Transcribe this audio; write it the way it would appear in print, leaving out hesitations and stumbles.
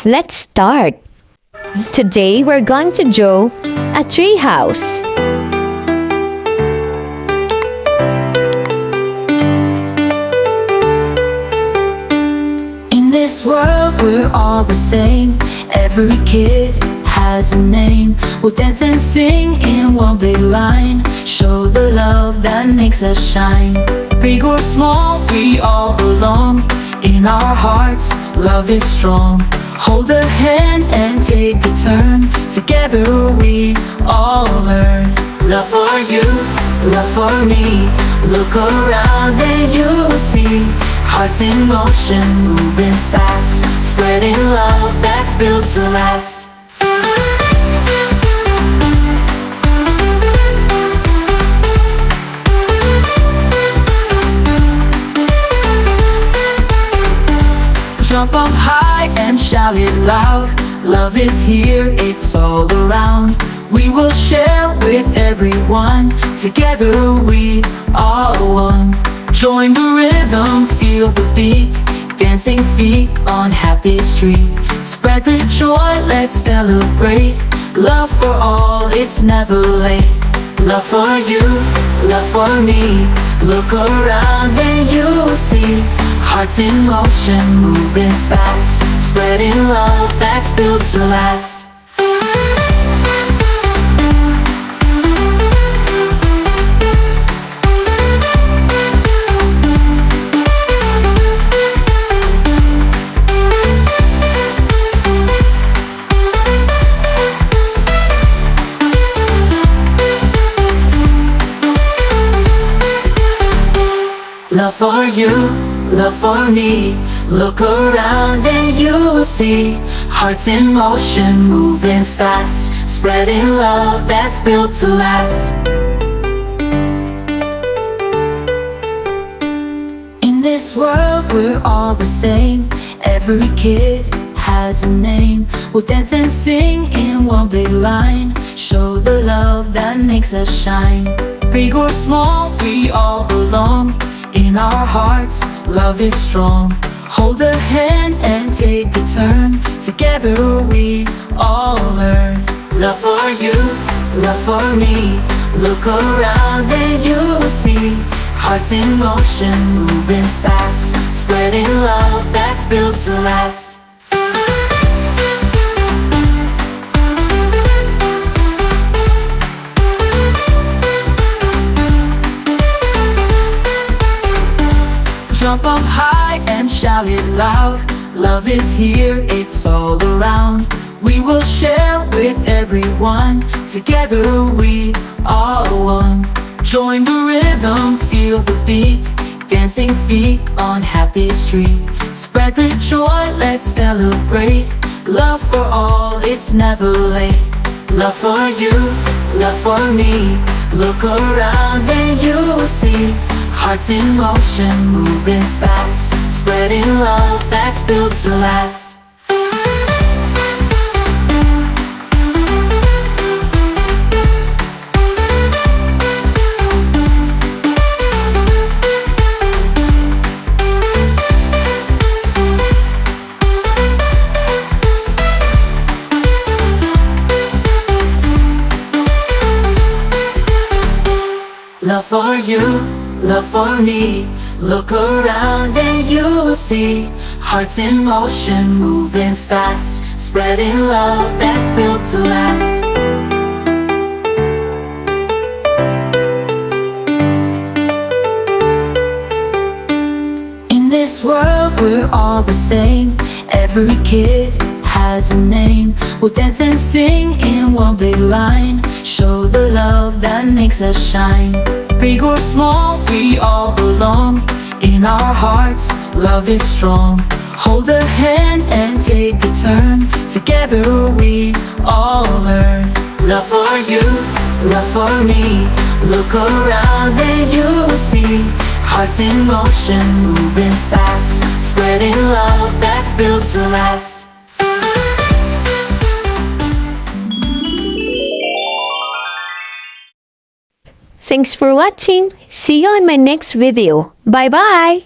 Let's start! Today we're going to draw a treehouse. In this world we're all the same. Every kid has a name. We'll dance and sing in one big line. Show the love that makes us shine. Big or small, we all belong. In our hearts, love is strong. Hold a hand and take a turn. Together we all learn. Love for you, love for me. Look around and you'll see hearts in motion, moving fast, spreading love that's built to last. Jump up high and shout it loud. Love is here, it's all around. We will share with everyone. Together we are one. Join the rhythm, feel the beat. Dancing feet on happy street. Spread the joy, let's celebrate. Love for all, it's never late. Love for you, love for me. Look around and you'll see hearts in motion, moving fast, spreading love that's built to last. Love for you, love for me. Look around and you'll see hearts in motion, moving fast, spreading love that's built to last. In this world we're all the same. Every kid has a name. We'll dance and sing in one big line. Show the love that makes us shine. Big or small, we all belong. In our hearts, love is strong. Hold a hand and take a turn. Together we all learn. Love for you, love for me. Look around and you'll see hearts in motion, moving fast, spreading love that's built to last. Jump up high and shout it loud. Love is here, it's all around. We will share with everyone. Together we are one. Join the rhythm, feel the beat. Dancing feet on happy street. Spread the joy, let's celebrate. Love for all, it's never late. Love for you, love for me. Look around and you'll see hearts in motion, moving fast, spreading love that's built to last. Love for you, love for me. Look around and you'll see hearts in motion, moving fast, spreading love that's built to last. In this world we're all the same. Every kid has a name. We'll dance and sing in one big line. Show the love that makes us shine. Big or small, we all belong. In our hearts, love is strong. Hold a hand and take a turn. Together we all learn. Love for you, love for me. Look around and you'll see hearts in motion, moving fast, spreading love that's built to last. Thanks for watching. See you on my next video. Bye bye.